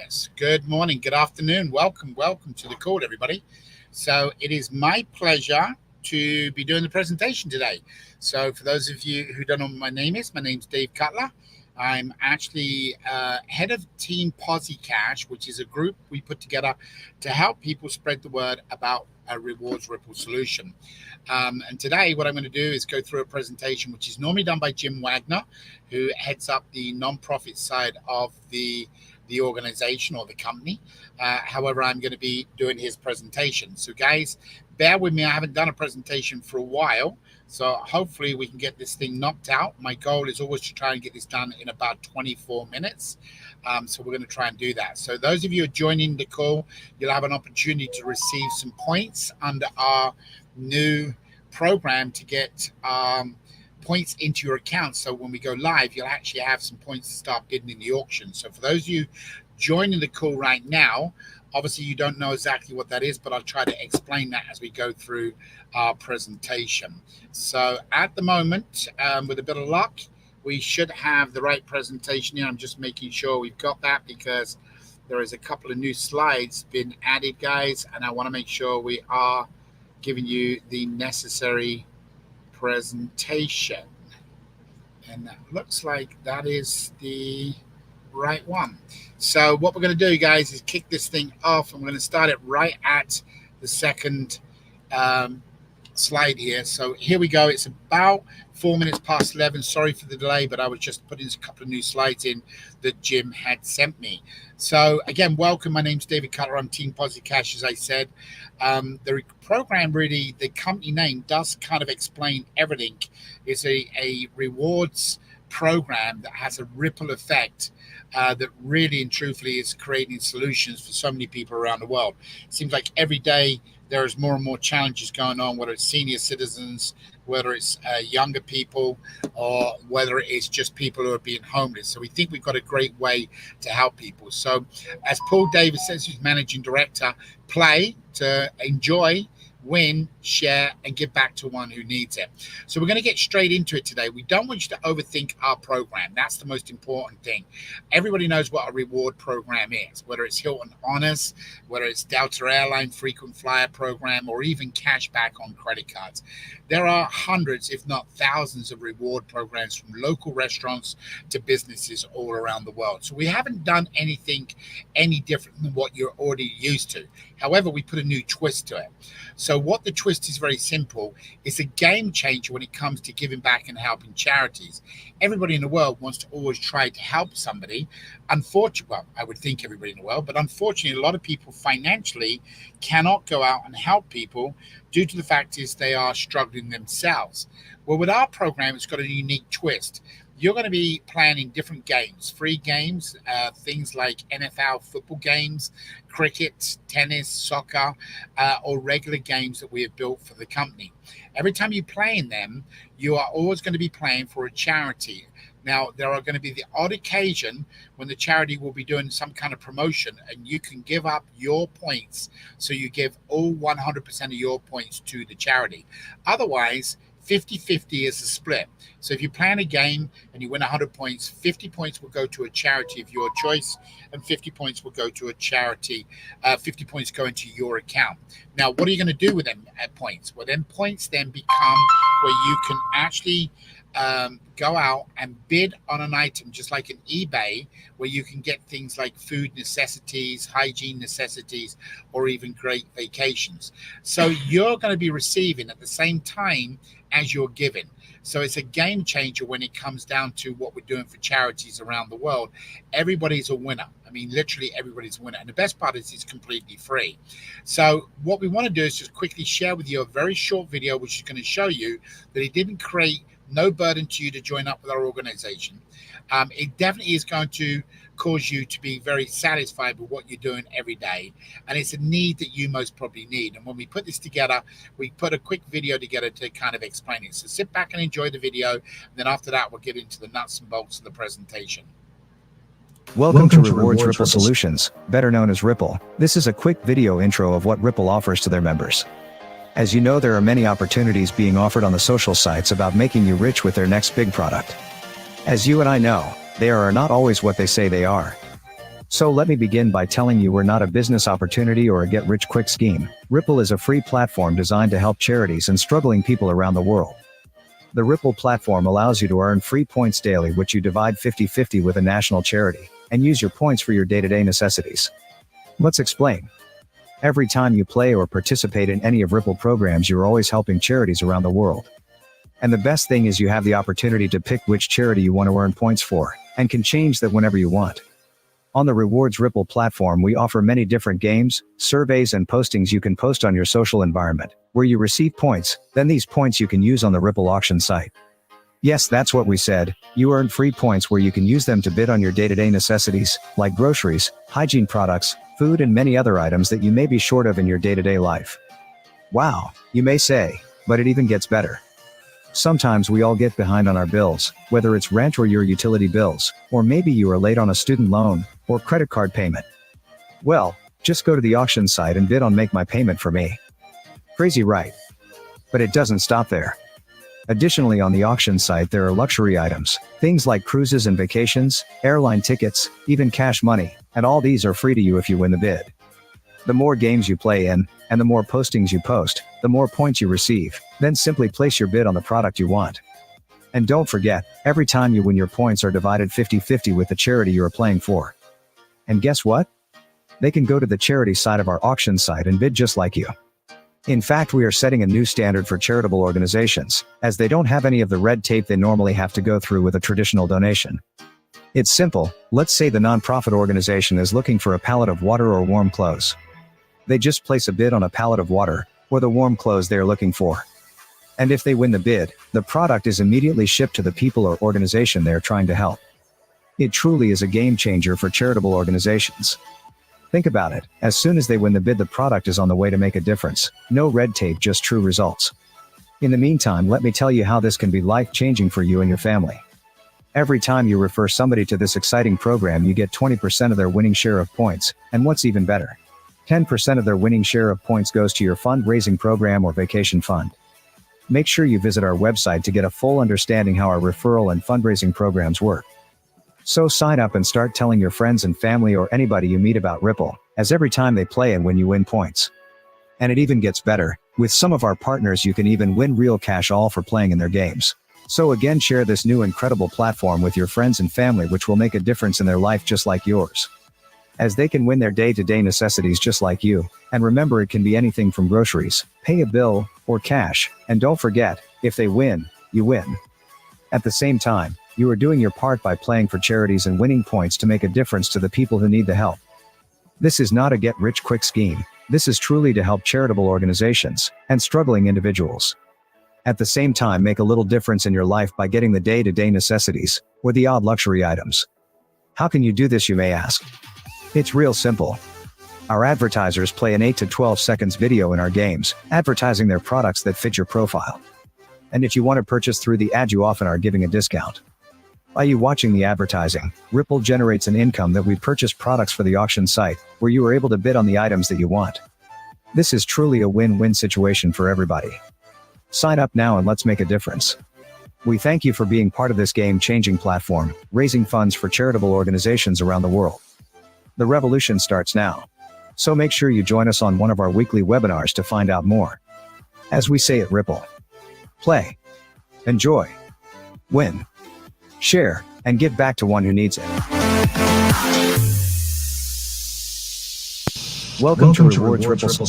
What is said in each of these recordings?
Yes, good morning, good afternoon. Welcome to the call, everybody. So it is my pleasure to be doing the presentation today. So for those of you who don't know what my name's Dave Cutler. I'm actually head of Team Posi Cash, which is a group we put together to help people spread the word about a rewards ripple solution. And today what I'm going to do is go through a presentation which is normally done by Jim Wagner, who heads up the non-profit side of the organization or the company. However, I'm going to be doing his presentation. So guys, bear with me. I haven't done a presentation for a while. So hopefully we can get this thing knocked out. My goal is always to try and get this done in about 24 minutes. So we're going to try and do that. So those of you who are joining the call, you'll have an opportunity to receive some points under our new program to get points into your account. So when we go live, you'll actually have some points to start bidding in the auction. So for those of you joining the call right now, obviously you don't know exactly what that is, but I'll try to explain that as we go through our presentation. So at the moment, with a bit of luck, we should have the right presentation here. I'm just making sure we've got that because there is a couple of new slides been added, guys, and I want to make sure we are giving you the necessary presentation. And that looks like that is the right one. So what we're going to do, guys, is kick this thing off. I'm going to start it right at the second slide here. So here we go. It's about 4 minutes past 11. Sorry for the delay, but I was just putting a couple of new slides in that Jim had sent me. So again, welcome. My name's David Cutler. I'm Team Posi Cash, as I said. The program, really, the company name does kind of explain everything. It's a rewards program that has a ripple effect that really and truthfully is creating solutions for so many people around the world. It seems like every day there's more and more challenges going on, whether it's senior citizens, whether it's younger people, or whether it's just people who are being homeless. So we think we've got a great way to help people. So as Paul Davis says, who's managing director, play to enjoy, win, share, and give back to one who needs it. So we're going to get straight into it today. We don't want you to overthink our program. That's the most important thing. Everybody knows what a reward program is, whether it's Hilton Honors, whether it's Delta Airline frequent flyer program, or even cash back on credit cards. There are hundreds, if not thousands, of reward programs from local restaurants to businesses all around the world. So we haven't done anything any different than what you're already used to. However, we put a new twist to it. So what the twist is very simple. It's a game changer when it comes to giving back and helping charities. Everybody in the world wants to always try to help somebody. Unfortunately, well, I would think everybody in the world, but unfortunately, a lot of people financially cannot go out and help people due to the fact is they are struggling themselves. Well, with our program, it's got a unique twist. You're going to be planning different games, free games, things like NFL football games, cricket, tennis, soccer, or regular games that we have built for the company. Every time you play in them, you are always going to be playing for a charity. Now, there are going to be the odd occasion when the charity will be doing some kind of promotion and you can give up your points. So you give all 100% of your points to the charity. Otherwise, 50-50 is the split. So if you plan a game and you win 100 points, 50 points will go to a charity of your choice and 50 points will go to a charity, 50 points go into your account. Now, what are you going to do with them points? Well, then points then become where you can actually go out and bid on an item, just like an eBay, where you can get things like food necessities, hygiene necessities, or even great vacations. So you're going to be receiving at the same time as you're giving. So it's a game changer when it comes down to what we're doing for charities around the world. Everybody's a winner. I mean, literally everybody's a winner. And the best part is it's completely free. So what we want to do is just quickly share with you a very short video, which is going to show you that it didn't create no burden to you to join up with our organization. It definitely is going to cause you to be very satisfied with what you're doing every day. And it's a need that you most probably need. And when we put this together, we put a quick video together to kind of explain it. So sit back and enjoy the video. And then after that, we'll get into the nuts and bolts of the presentation. Welcome to Rewards Ripple Solutions, better known as Ripple. This is a quick video intro of what Ripple offers to their members. As you know, there are many opportunities being offered on the social sites about making you rich with their next big product. As you and I know, they are not always what they say they are. So let me begin by telling you we're not a business opportunity or a get-rich-quick scheme. Ripple is a free platform designed to help charities and struggling people around the world. The Ripple platform allows you to earn free points daily, which you divide 50-50 with a national charity, and use your points for your day-to-day necessities. Let's explain. Every time you play or participate in any of Ripple programs, you're always helping charities around the world. And the best thing is you have the opportunity to pick which charity you want to earn points for, and can change that whenever you want. On the Rewards Ripple platform, we offer many different games, surveys, and postings you can post on your social environment, where you receive points. Then these points you can use on the Ripple auction site. Yes, that's what we said. You earn free points where you can use them to bid on your day-to-day necessities, like groceries, hygiene products, food, and many other items that you may be short of in your day-to-day life. Wow, you may say, but it even gets better. Sometimes we all get behind on our bills, whether it's rent or your utility bills, or maybe you are late on a student loan or credit card payment. Well, just go to the auction site and bid on Make My Payment for Me. Crazy, right? But it doesn't stop there. Additionally, on the auction site there are luxury items, things like cruises and vacations, airline tickets, even cash money, and all these are free to you if you win the bid. The more games you play in, and the more postings you post, the more points you receive. Then simply place your bid on the product you want. And don't forget, every time you win, your points are divided 50-50 with the charity you are playing for. And guess what? They can go to the charity side of our auction site and bid just like you. In fact, we are setting a new standard for charitable organizations, as they don't have any of the red tape they normally have to go through with a traditional donation. It's simple. Let's say the nonprofit organization is looking for a pallet of water or warm clothes. They just place a bid on a pallet of water, or the warm clothes they are looking for. And if they win the bid, the product is immediately shipped to the people or organization they are trying to help. It truly is a game changer for charitable organizations. Think about it, as soon as they win the bid, the product is on the way to make a difference. No red tape, just true results. In the meantime, let me tell you how this can be life-changing for you and your family. Every time you refer somebody to this exciting program, you get 20% of their winning share of points, and what's even better, 10% of their winning share of points goes to your fundraising program or vacation fund. Make sure you visit our website to get a full understanding how our referral and fundraising programs work. So sign up and start telling your friends and family or anybody you meet about Ripple, as every time they play and win, you win points. And it even gets better. With some of our partners, you can even win real cash all for playing in their games. So again, share this new incredible platform with your friends and family, which will make a difference in their life just like yours, as they can win their day-to-day necessities just like you. And remember, it can be anything from groceries, pay a bill, or cash. And don't forget, if they win, you win. At the same time, you are doing your part by playing for charities and winning points to make a difference to the people who need the help. This is not a get-rich-quick scheme. This is truly to help charitable organizations and struggling individuals. At the same time, make a little difference in your life by getting the day-to-day necessities, or the odd luxury items. How can you do this, you may ask? It's real simple. Our advertisers play an 8 to 12 seconds video in our games, advertising their products that fit your profile. And if you want to purchase through the ad, you often are giving a discount. By you watching the advertising, Ripple generates an income that we purchase products for the auction site, where you are able to bid on the items that you want. This is truly a win-win situation for everybody. Sign up now and let's make a difference. We thank you for being part of this game-changing platform, raising funds for charitable organizations around the world. The revolution starts now. So make sure you join us on one of our weekly webinars to find out more. As we say at Ripple, play, enjoy, win, share, and give back to one who needs it. Welcome to Rewards Ripple.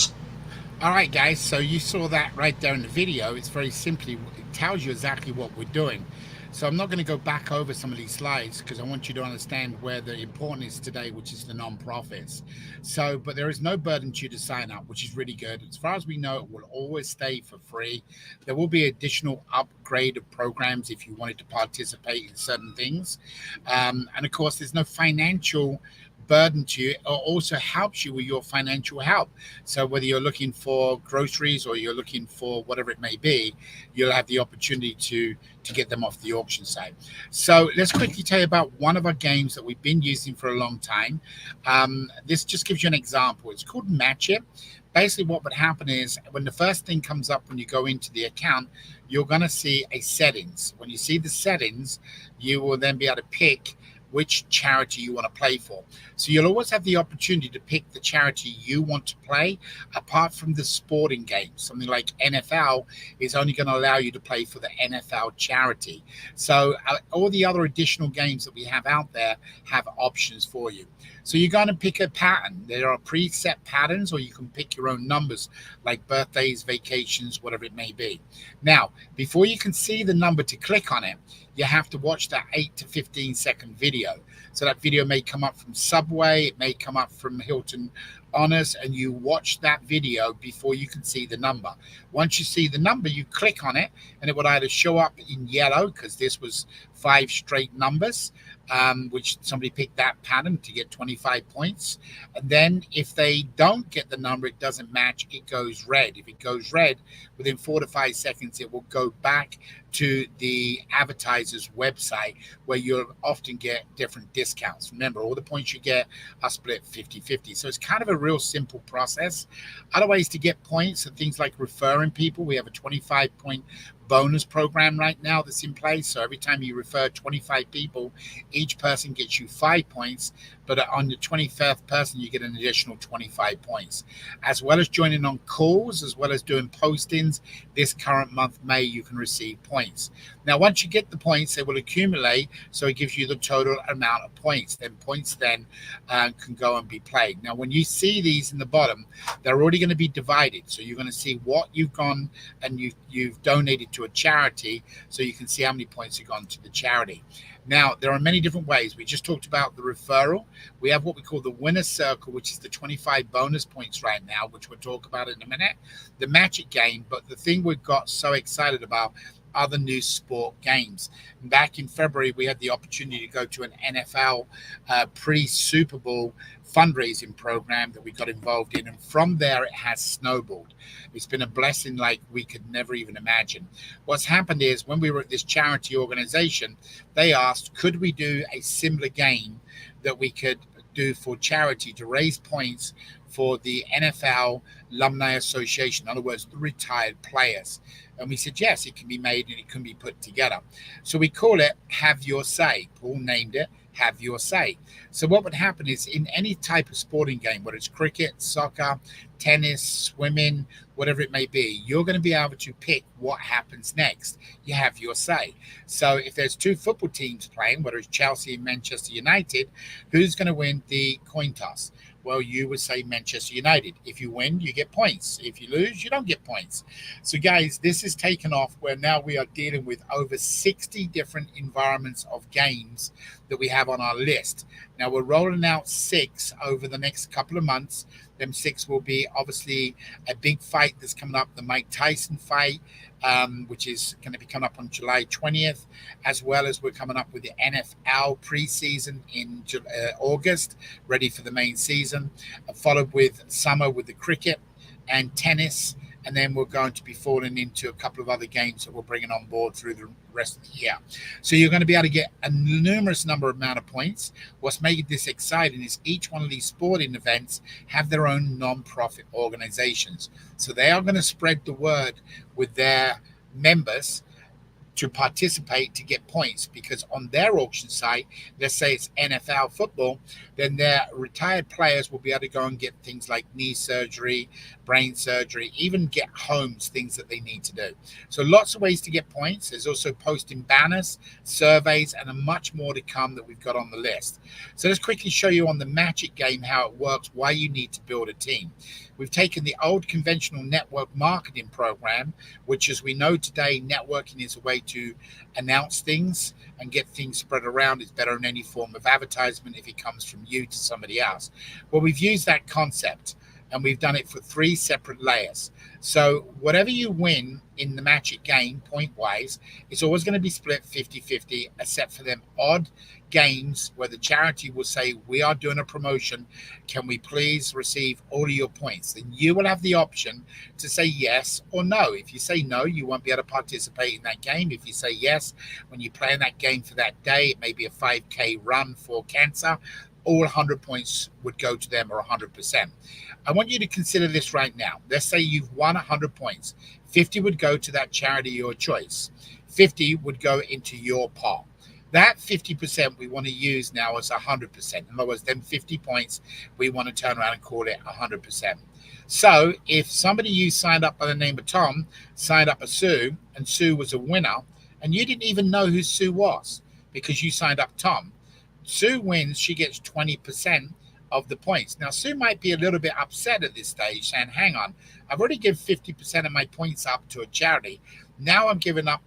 All right, guys, so you saw that right there in the video. It's very simply, it tells you exactly what we're doing. So I'm not going to go back over some of these slides because I want you to understand where the important is today, which is the non-profits. So, but there is no burden to you to sign up, which is really good. As far as we know, it will always stay for free. There will be additional upgrade of programs if you wanted to participate in certain things. And of course, there's no financial burden to you. It also helps you with your financial help. So whether you're looking for groceries or you're looking for whatever it may be, you'll have the opportunity to get them off the auction site. So let's quickly tell you about one of our games that we've been using for a long time. This just gives you an example. It's called Match It. Basically what would happen is when the first thing comes up when you go into the account, you're going to see a settings. When you see the settings, you will then be able to pick which charity you want to play for. So you'll always have the opportunity to pick the charity you want to play, apart from the sporting games. Something like NFL is only going to allow you to play for the NFL charity. So all the other additional games that we have out there have options for you. So you're going to pick a pattern. There are preset patterns, or you can pick your own numbers, like birthdays, vacations, whatever it may be. Now, before you can see the number to click on it, you have to watch that 8 to 15 second video. So that video may come up from Subway, it may come up from Hilton Honors, and you watch that video before you can see the number. Once you see the number, you click on it, and it would either show up in yellow, because this was 5 straight numbers, which somebody picked that pattern to get 25 points. And then if they don't get the number, it doesn't match, it goes red. If it goes red, within 4 to 5 seconds, it will go back to the advertiser's website, where you'll often get different discounts. Remember, all the points you get are split 50-50. So it's kind of a real simple process. Other ways to get points are things like referring people. We have a 25-point bonus program right now that's in place. So every time you refer 25 people, each person gets you 5 points, but on the 25th person, you get an additional 25 points. As well as joining on calls, as well as doing postings, this current month, May, you can receive points. Now, once you get the points, they will accumulate, so it gives you the total amount of points. Then points can go and be played. Now, when you see these in the bottom, they're already going to be divided. So you're going to see what you've gone and you've donated to a charity, so you can see how many points have gone to the charity. Now, there are many different ways. We just talked about the referral. We have what we call the winner's circle, which is the 25 bonus points right now, which we'll talk about in a minute. The Magic game, but the thing we've got so excited about are the new sport games. Back in February, we had the opportunity to go to an NFL pre-Super Bowl fundraising program that we got involved in, and from there it has snowballed. It's been a blessing like we could never even imagine. What's happened is, when we were at this charity organization, they asked, could we do a similar game that we could do for charity to raise points for the NFL Alumni Association, in other words, the retired players. And we said, yes, it can be made and it can be put together. So we call it Have Your Say. Paul named it Have Your Say. So what would happen is, in any type of sporting game, whether it's cricket, soccer, tennis, swimming, whatever it may be, you're going to be able to pick what happens next. You have your say. So if there's 2 football teams playing, whether it's Chelsea and Manchester United, who's going to win the coin toss? Well, you would say Manchester United. If you win, you get points. If you lose, you don't get points. So guys, this has taken off, where now we are dealing with over 60 different environments of games that we have on our list. Now we're rolling out 6 over the next couple of months. Them 6 will be obviously a big fight that's coming up, the Mike Tyson fight, which is going to be coming up on July 20th, as well as we're coming up with the NFL preseason in August, ready for the main season, followed with summer with the cricket and tennis. And then we're going to be falling into a couple of other games that we're bringing on board through the rest of the year. So you're going to be able to get a numerous number amount of points. What's making this exciting is each one of these sporting events have their own non-profit organizations. So they are going to spread the word with their members to participate to get points, because on their auction site, let's say it's NFL football, then their retired players will be able to go and get things like knee surgery, brain surgery, even get homes, things that they need to do. So lots of ways to get points. There's also posting banners, surveys, and a much more to come that we've got on the list. So let's quickly show you on the Magic game how it works, why you need to build a team. We've taken the old conventional network marketing program, which, as we know today, networking is a way to announce things and get things spread around. It's better than any form of advertisement if it comes from you to somebody else. Well, we've used that concept, and we've done it for 3 separate layers. So whatever you win in the Magic game, point-wise, it's always going to be split 50-50, except for them odd games where the charity will say, we are doing a promotion, can we please receive all of your points? Then you will have the option to say yes or no. If you say no, you won't be able to participate in that game. If you say yes, when you play in that game for that day, it may be a 5K run for cancer, all 100 points would go to them, or 100%. I want you to consider this right now. Let's say you've won 100 points. 50 would go to that charity of your choice. 50 would go into your pot. That 50% we want to use now as 100%. In other words, them 50 points, we want to turn around and call it 100%. So if somebody you signed up by the name of Tom signed up as Sue, and Sue was a winner, and you didn't even know who Sue was because you signed up Tom, Sue wins, she gets 20% of the points. Now, Sue might be a little bit upset at this stage, saying, hang on, I've already given 50% of my points up to a charity. Now I'm giving up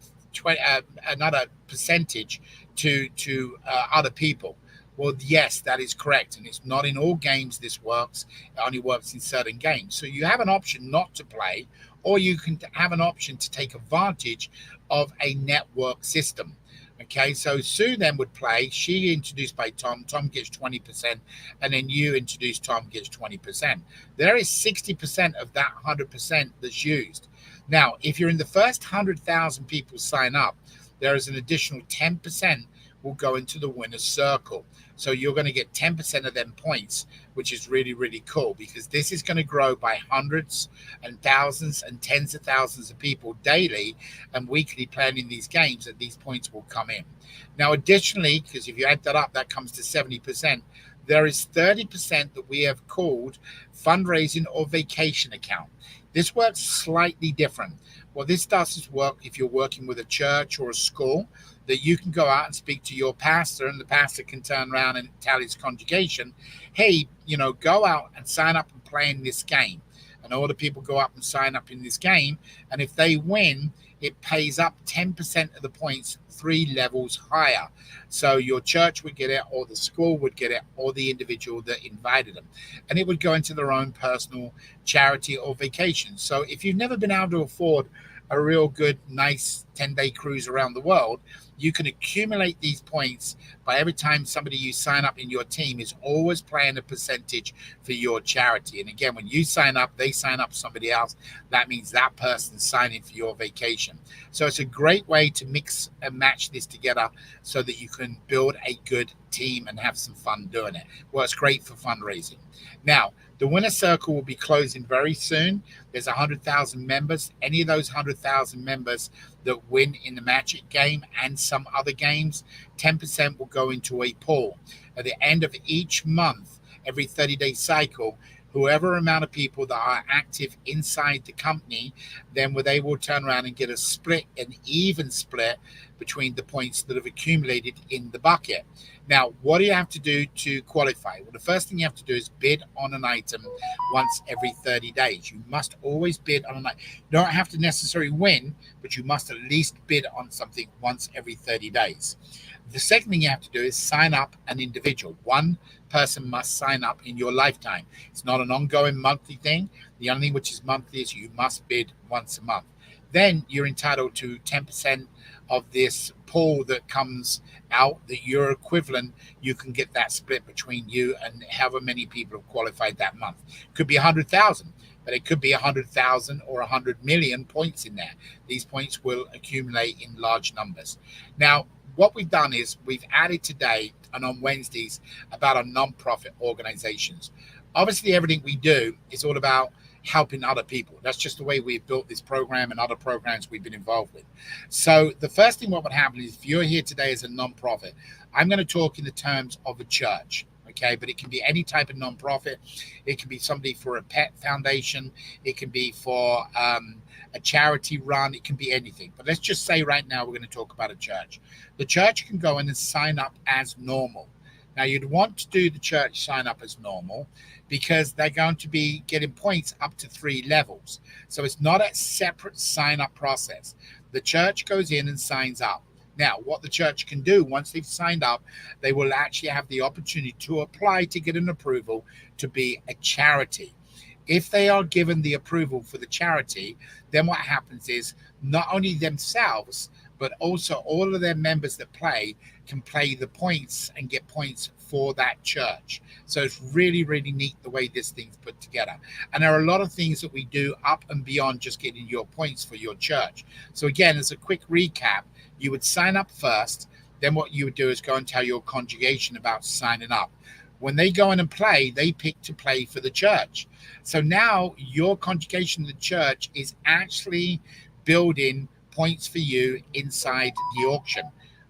another percentage to other people. Well, yes, that is correct. And it's not in all games this works. It only works in certain games. So you have an option not to play, or you can have an option to take advantage of a network system. Okay, so Sue then would play. She introduced by Tom. Tom gets 20%, and then you introduce Tom gets 20%. There is 60% of that 100% that's used. Now, if you're in the first 100,000 people sign up, there is an additional 10% will go into the winner's circle. So you're going to get 10% of them points, which is really, really cool, because this is going to grow by hundreds and thousands and tens of thousands of people daily and weekly playing in these games, that these points will come in. Now, additionally, because if you add that up, that comes to 70%. There is 30% that we have called fundraising or vacation account. This works slightly different. What this does is work if you're working with a church or a school, that you can go out and speak to your pastor, and the pastor can turn around and tell his congregation, hey, go out and sign up and play in this game. And all the people go up and sign up in this game. And if they win, it pays up 10% of the points 3 levels higher. So your church would get it, or the school would get it, or the individual that invited them. And it would go into their own personal charity or vacation. So if you've never been able to afford a real good, nice 10-day cruise around the world, you can accumulate these points by every time somebody you sign up in your team is always playing a percentage for your charity. And again, when you sign up, they sign up somebody else. That means that person's signing for your vacation. So it's a great way to mix and match this together so that you can build a good team and have some fun doing it. Well, it's great for fundraising. Now, the winner circle will be closing very soon. There's 100,000 members. Any of those 100,000 members that win in the Magic game and some other games, 10% will go into a pool. At the end of each month, every 30-day cycle, whoever amount of people that are active inside the company, then they will turn around and get a split, an even split between the points that have accumulated in the bucket. Now, what do you have to do to qualify? Well, the first thing you have to do is bid on an item once every 30 days. You must always bid on an item. You don't have to necessarily win, but you must at least bid on something once every 30 days. The second thing you have to do is sign up an individual. One person must sign up in your lifetime. It's not an ongoing monthly thing. The only thing which is monthly is you must bid once a month. Then you're entitled to 10% of this pool that comes out, that you're equivalent, you can get that split between you and however many people have qualified that month. Could be 100,000, but it could be 100,000 or 100 million points in there. These points will accumulate in large numbers. Now, what we've done is we've added today and on Wednesdays about our non-profit organizations. Obviously, everything we do is all about helping other people. That's just the way we've built this program and other programs we've been involved with. So the first thing what would happen is if you're here today as a non-profit, I'm going to talk in the terms of a church. Okay, but it can be any type of non-profit. It can be somebody for a pet foundation. It can be for a charity run. It can be anything. But let's just say right now we're going to talk about a church. The church can go in and sign up as normal. Now, you'd want to do the church sign up as normal because they're going to be getting points up to 3 levels. So it's not a separate sign-up process. The church goes in and signs up. Now, what the church can do once they've signed up, they will actually have the opportunity to apply to get an approval to be a charity. If they are given the approval for the charity, then what happens is not only themselves, but also all of their members that play can play the points and get points for that church. So it's really, really neat the way this thing's put together. And there are a lot of things that we do up and beyond just getting your points for your church. So again, as a quick recap, you would sign up first. Then what you would do is go and tell your congregation about signing up. When they go in and play, they pick to play for the church. So now your congregation, the church, is actually building points for you inside the auction.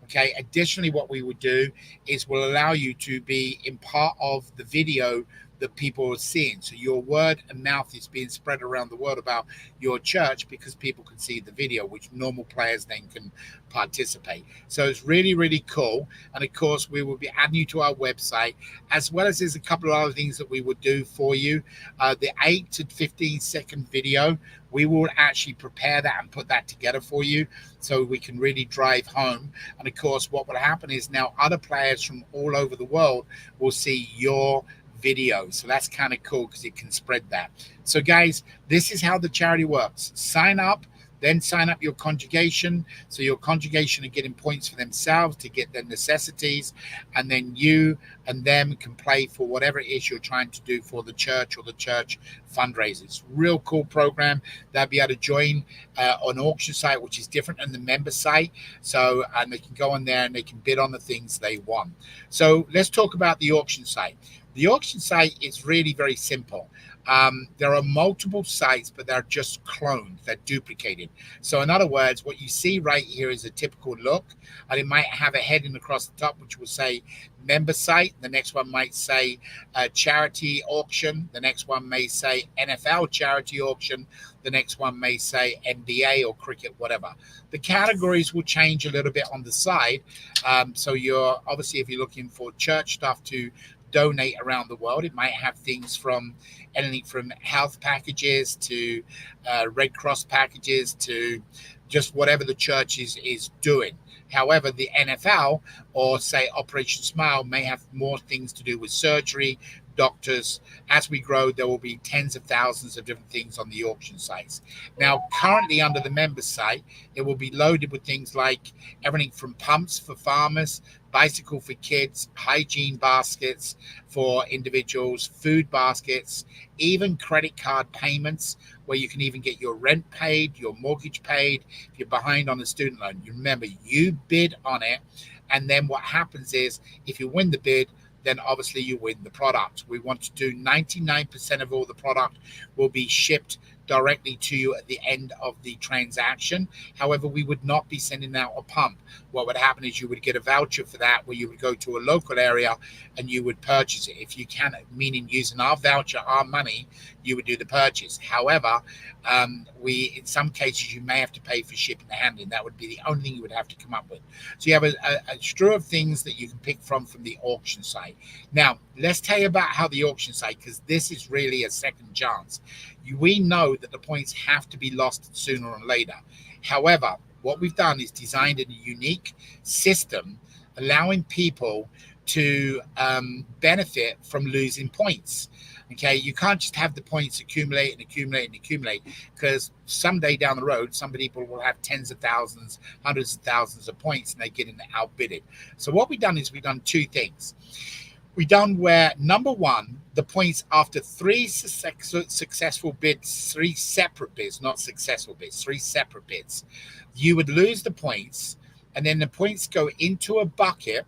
Okay. Additionally, what we would do is we'll allow you to be in part of the video that people are seeing. So your word of mouth is being spread around the world about your church because people can see the video, which normal players then can participate. So it's really, really cool. And of course, we will be adding you to our website, as well as there's a couple of other things that we would do for you. The 8 to 15-second video, we will actually prepare that and put that together for you so we can really drive home. And of course, what will happen is now other players from all over the world will see your video. So that's kind of cool because it can spread that. So guys, this is how the charity works. Sign up, then sign up your congregation. So your congregation are getting points for themselves to get their necessities, and then you and them can play for whatever it is you're trying to do for the church or the church fundraisers. Real cool program. They'll be able to join an auction site, which is different than the member site. So, and they can go on there and they can bid on the things they want. So let's talk about the auction site. The auction site is really very simple. There are multiple sites, but they're just cloned, they're duplicated. So in other words, what you see right here is a typical look, and it might have a heading across the top, which will say member site. The next one might say charity auction. The next one may say NFL charity auction. The next one may say NBA or cricket, whatever. The categories will change a little bit on the side. So you're obviously, if you're looking for church stuff to donate around the world, it might have things from anything from health packages to Red Cross packages to just whatever the church is doing. However, the NFL or say Operation Smile may have more things to do with surgery, doctors. As we grow, there will be tens of thousands of different things on the auction sites. Now, currently under the member site, it will be loaded with things like everything from pumps for farmers, bicycle for kids, hygiene baskets for individuals, food baskets, even credit card payments where you can even get your rent paid, your mortgage paid, if you're behind on a student loan. You remember, you bid on it, and then what happens is if you win the bid, then obviously you win the product. We want to do 99% of all the product will be shipped directly to you at the end of the transaction. However, we would not be sending out a pump. What would happen is you would get a voucher for that where you would go to a local area and you would purchase it. If you can, meaning using our voucher, our money, you would do the purchase. However, in some cases, you may have to pay for shipping and handling. That would be the only thing you would have to come up with. So you have a strew of things that you can pick from the auction site. Now, let's tell you about how the auction site, because this is really a second chance. We know that the points have to be lost sooner or later. However, what we've done is designed a unique system allowing people to benefit from losing points. Okay, you can't just have the points accumulate and accumulate and accumulate, because someday down the road, some people will have tens of thousands, hundreds of thousands of points, and they get outbidded. So what we've done is we've done two things. We done where, number one, the points after three successful bids, three separate bids, not successful bids, three separate bids, you would lose the points, and then the points go into a bucket,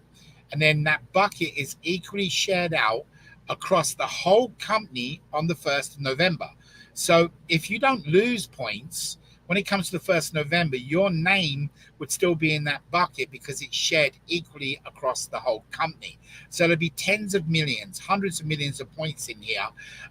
and then that bucket is equally shared out across the whole company on the 1st of November. So if you don't lose points, when it comes to the 1st of November, your name would still be in that bucket because it's shared equally across the whole company. So there'll be tens of millions, hundreds of millions of points in here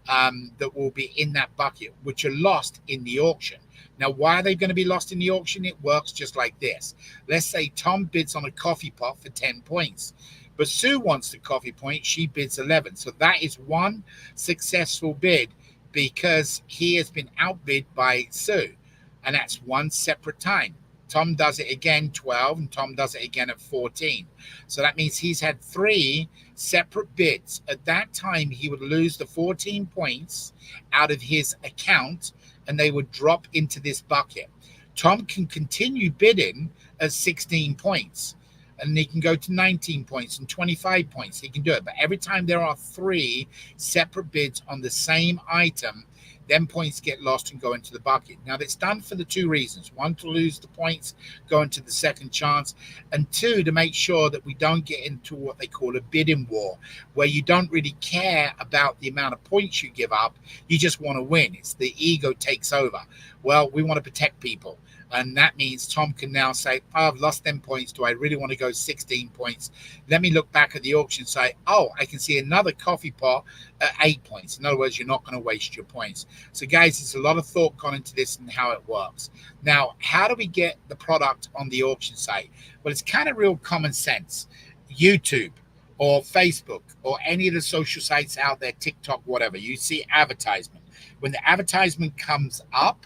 that will be in that bucket, which are lost in the auction. Now, why are they going to be lost in the auction? It works just like this. Let's say Tom bids on a coffee pot for 10 points. But Sue wants the coffee point. She bids 11. So that is one successful bid because he has been outbid by Sue. And that's one separate time. Tom does it again 12, and Tom does it again at 14. So that means he's had three separate bids. At that time, he would lose the 14 points out of his account, and they would drop into this bucket. Tom can continue bidding at 16 points, and he can go to 19 points and 25 points. He can do it. But every time there are three separate bids on the same item, then points get lost and go into the bucket. Now, that's done for the two reasons. One, to lose the points, go into the second chance. And two, to make sure that we don't get into what they call a bidding war, where you don't really care about the amount of points you give up. You just want to win. It's the ego takes over. Well, we want to protect people. And that means Tom can now say, oh, I've lost 10 points. Do I really want to go 16 points? Let me look back at the auction site. Oh, I can see another coffee pot at 8 points. In other words, you're not going to waste your points. So guys, there's a lot of thought gone into this and how it works. Now, how do we get the product on the auction site? Well, it's kind of real common sense. YouTube or Facebook or any of the social sites out there, TikTok, whatever, you see advertisement. When the advertisement comes up,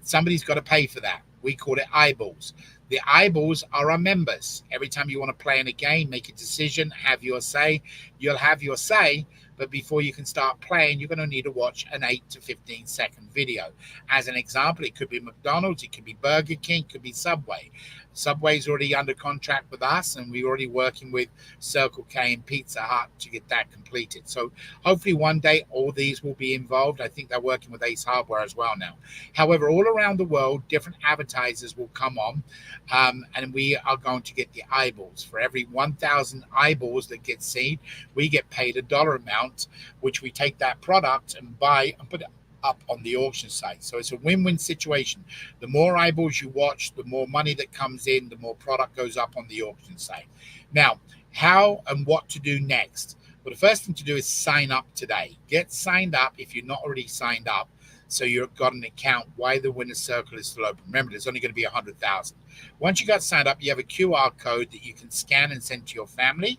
somebody's got to pay for that. We call it eyeballs. The eyeballs are our members. Every time you want to play in a game, make a decision, have your say, you'll have your say. But before you can start playing, you're going to need to watch an 8 to 15 second video. As an example, it could be McDonald's, it could be Burger King, it could be Subway. Subway's already under contract with us, and we're already working with Circle K and Pizza Hut to get that completed. So hopefully one day all these will be involved. I think they're working with Ace Hardware as well now. However, all around the world, different advertisers will come on, and we are going to get the eyeballs. For every 1,000 eyeballs that get seen, we get paid a dollar amount, which we take that product and buy and put it up on the auction site. So it's a win-win situation. The more eyeballs you watch, the more money that comes in, the more product goes up on the auction site. Now, how and what to do next? Well, the first thing to do is sign up today. Get signed up if you're not already signed up, so you've got an account while the winner's circle is still open. Remember, there's only going to be 100,000. Once you got signed up, you have a QR code that you can scan and send to your family,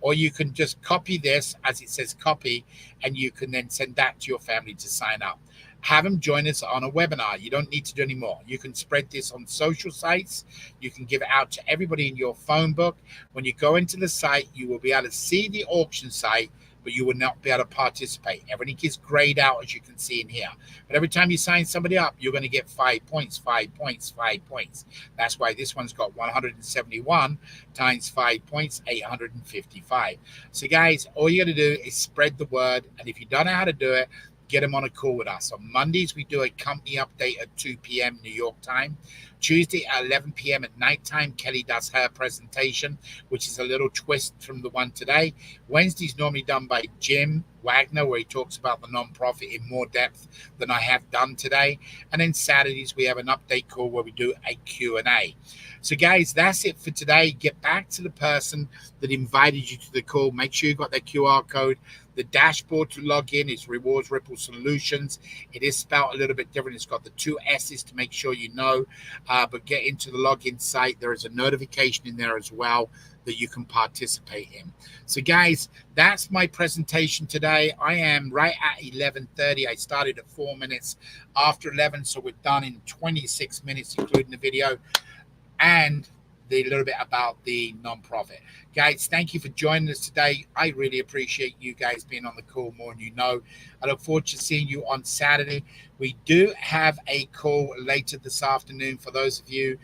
or you can just copy this as it says copy, and you can then send that to your family to sign up. Have them join us on a webinar. You don't need to do any more. You can spread this on social sites. You can give it out to everybody in your phone book. When you go into the site, you will be able to see the auction site, but you will not be able to participate. Everything is grayed out, as you can see in here. But every time you sign somebody up, you're going to get 5 points, 5 points, 5 points. That's why this one's got 171 times 5 points, 855. So guys, all you got to do is spread the word. And if you don't know how to do it, get them on a call with us. On Mondays, we do a company update at 2 p.m. New York time. Tuesday at 11 p.m. at nighttime, Kelly does her presentation, which is a little twist from the one today. Wednesday's normally done by Jim Wagner, where he talks about the nonprofit in more depth than I have done today. And then Saturdays, we have an update call where we do a Q&A. So guys, that's it for today. Get back to the person that invited you to the call. Make sure you got that QR code. The dashboard to log in is Rewards Ripple Solutions. It is spelled a little bit different. It's got the 2 S's to make sure you know. But get into the login site. There is a notification in there as well that you can participate in. So guys, that's my presentation today. I am right at 11:30. I started at 4 minutes after 11, so we're done in 26 minutes, including the video and the little bit about the nonprofit. Guys, thank you for joining us today. I really appreciate you guys being on the call more than you know. I look forward to seeing you on Saturday. We do have a call later this afternoon for those of you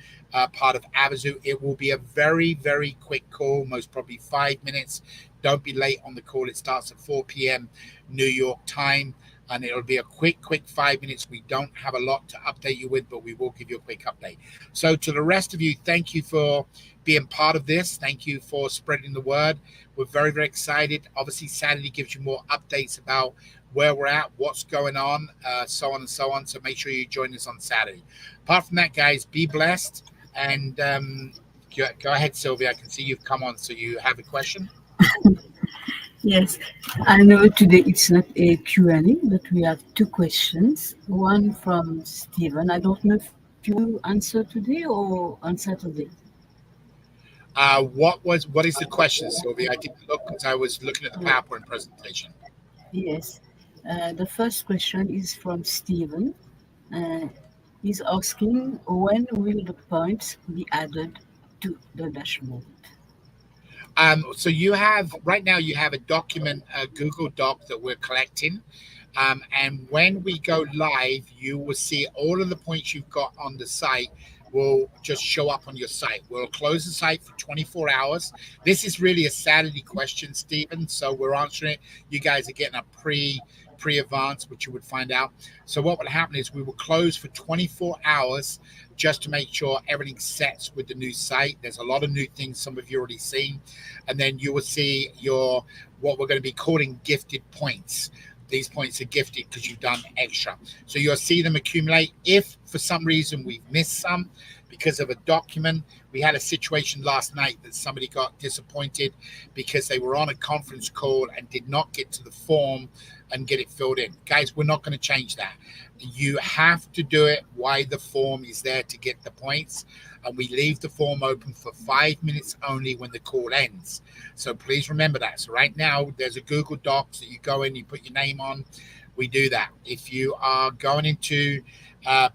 part of Avizu. It will be a very, very quick call, most probably 5 minutes. Don't be late on the call. It starts at 4 p.m. New York time. And it'll be a quick 5 minutes. We don't have a lot to update you with, but we will give you a quick update. So to the rest of you, thank you for being part of this. Thank you for spreading the word. We're very, very excited. Obviously, Saturday gives you more updates about where we're at, what's going on, so on and so on. So make sure you join us on Saturday. Apart from that, guys, be blessed. And go ahead, Sylvia. I can see you've come on. So you have a question? Yes, I know today it's not a Q&A, but we have 2 questions. One from Stephen. I don't know if you answer today or on Saturday. What is the question, Sylvia? I didn't look because I was looking at the PowerPoint presentation. Yes, the first question is from Stephen. He's asking, when will the points be added to the dashboard? So you have right now you have a document, a Google Doc that we're collecting. And when we go live, you will see all of the points you've got on the site will just show up on your site. We'll close the site for 24 hours. This is really a Saturday question, Stephen. So we're answering it. You guys are getting a pre-advance, which you would find out. So what will happen is we will close for 24 hours just to make sure everything sets with the new site. There's a lot of new things some of you already seen. And then you will see what we're going to be calling gifted points. these points are gifted because you've done extra. So you'll see them accumulate. If for some reason we've missed some because of a document, we had a situation last night that somebody got disappointed because they were on a conference call and did not get to the form and get it filled in. Guys, we're not going to change that. You have to do it while the form is there to get the points. And we leave the form open for 5 minutes only when the call ends. So please remember that. So right now, there's a Google Docs that you go in, you put your name on. We do that. If you are going into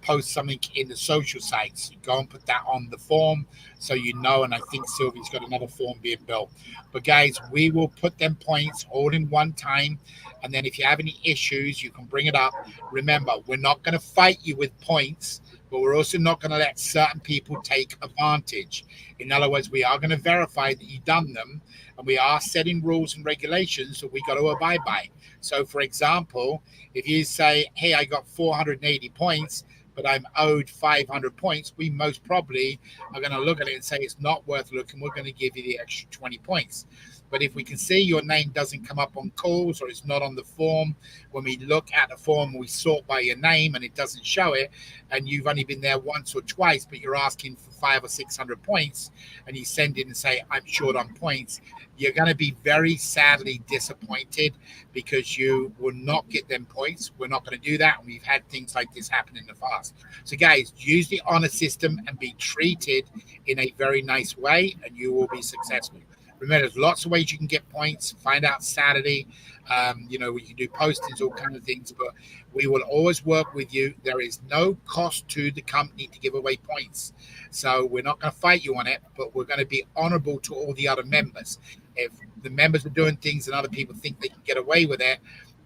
post something in the social sites, go and put that on the form so you know. And I think Sylvie's got another form being built. But guys, we will put them points all in one time. And then if you have any issues, you can bring it up. Remember, we're not going to fight you with points, but we're also not going to let certain people take advantage. In other words, we are going to verify that you've done them, and we are setting rules and regulations that we got to abide by. So, for example, if you say, hey, I got 480 points, but I'm owed 500 points, we most probably are going to look at it and say it's not worth looking. We're going to give you the extra 20 points. But if we can see your name doesn't come up on calls or it's not on the form, when we look at the form, we sort by your name and it doesn't show it, and you've only been there once or twice, but you're asking for 500 or 600 points, and you send in and say, I'm short on points, you're going to be very sadly disappointed because you will not get them points. We're not going to do that. And we've had things like this happen in the past. So guys, use the honor system and be treated in a very nice way, and you will be successful. Remember, there's lots of ways you can get points. Find out Saturday. We can do postings, all kinds of things, but we will always work with you. There is no cost to the company to give away points. So we're not going to fight you on it, but we're going to be honorable to all the other members. If the members are doing things and other people think they can get away with it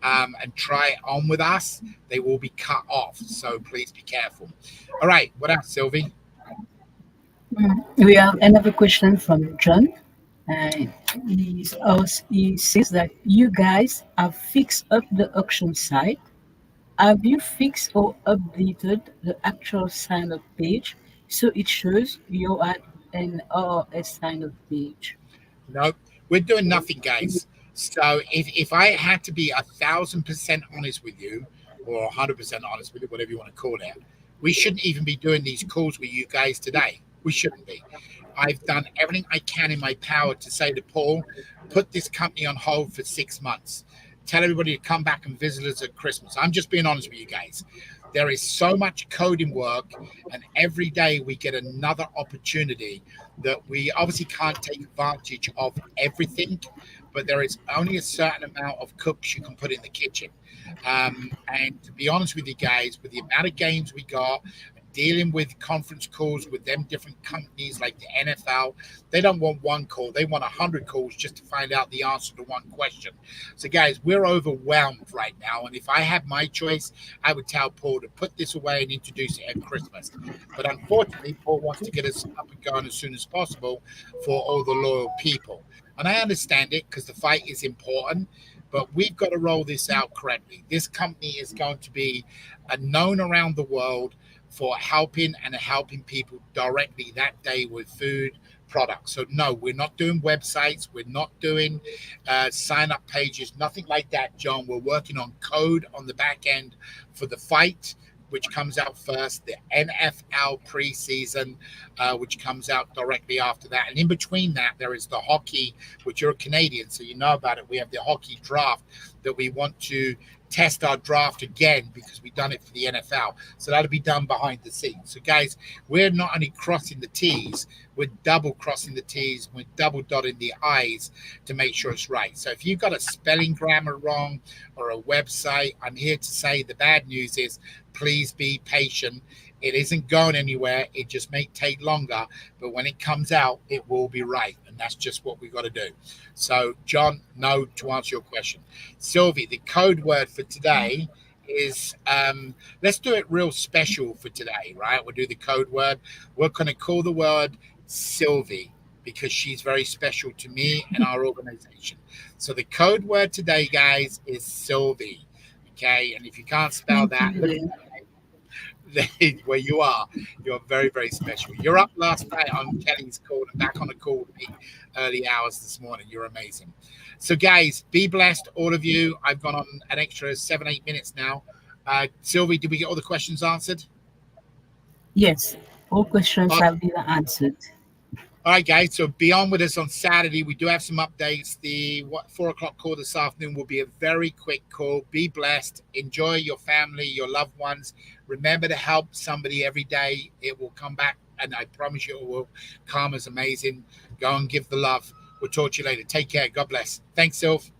and try it on with us, they will be cut off. So please be careful. All right. What else, Sylvie? We have another question from John. He says that you guys have fixed up the auction site. Have you fixed or updated the actual sign-up page so it shows you at an RS sign-up page? No, we're doing nothing, guys. So if I had to be 1,000% honest with you, or 100% honest with you, whatever you want to call it, we shouldn't even be doing these calls with you guys today. We shouldn't be. I've done everything I can in my power to say to Paul, put this company on hold for 6 months. Tell everybody to come back and visit us at Christmas. I'm just being honest with you guys. There is so much coding work, and every day we get another opportunity that we obviously can't take advantage of everything, but there is only a certain amount of cooks you can put in the kitchen. And to be honest with you guys, with the amount of games we got, dealing with conference calls with them different companies like the NFL, they don't want one call. They want 100 calls just to find out the answer to one question. So guys, we're overwhelmed right now. And if I had my choice, I would tell Paul to put this away and introduce it at Christmas. But unfortunately, Paul wants to get us up and going as soon as possible for all the loyal people. And I understand it because the fight is important, but we've got to roll this out correctly. This company is going to be known around the world for helping people directly that day with food products. So no, we're not doing websites. We're not doing sign-up pages, nothing like that, John. We're working on code on the back end for the fight, which comes out first, the NFL preseason, which comes out directly after that. And in between that, there is the hockey, which you're a Canadian, so you know about it. We have the hockey draft that we want to test our draft again because we've done it for the NFL. So that'll be done behind the scenes. So guys, we're not only crossing the T's, we're double crossing the T's, we're double dotting the I's to make sure it's right. So if you've got a spelling grammar wrong or a website, I'm here to say the bad news is please be patient. It isn't going anywhere. It just may take longer, but when it comes out, it will be right. And that's just what we've got to do. So, John, no, to answer your question. Sylvie, the code word for today is, let's do it real special for today, right? We'll do the code word. We're going to call the word Sylvie because she's very special to me and our organization. So the code word today, guys, is Sylvie. Okay. And if you can't spell that, where you are. You're very, very special. You're up last night on Kelly's call and back on the call with me early hours this morning. You're amazing. So, guys, be blessed, all of you. I've gone on an extra 7-8 minutes now. Sylvie, did we get all the questions answered? Yes, all questions have been answered. All right, guys. So be on with us on Saturday. We do have some updates. The 4 o'clock call this afternoon will be a very quick call. Be blessed. Enjoy your family, your loved ones. Remember to help somebody every day. It will come back, and I promise you it will. Karma's amazing. Go and give the love. We'll talk to you later. Take care. God bless. Thanks, Sylv.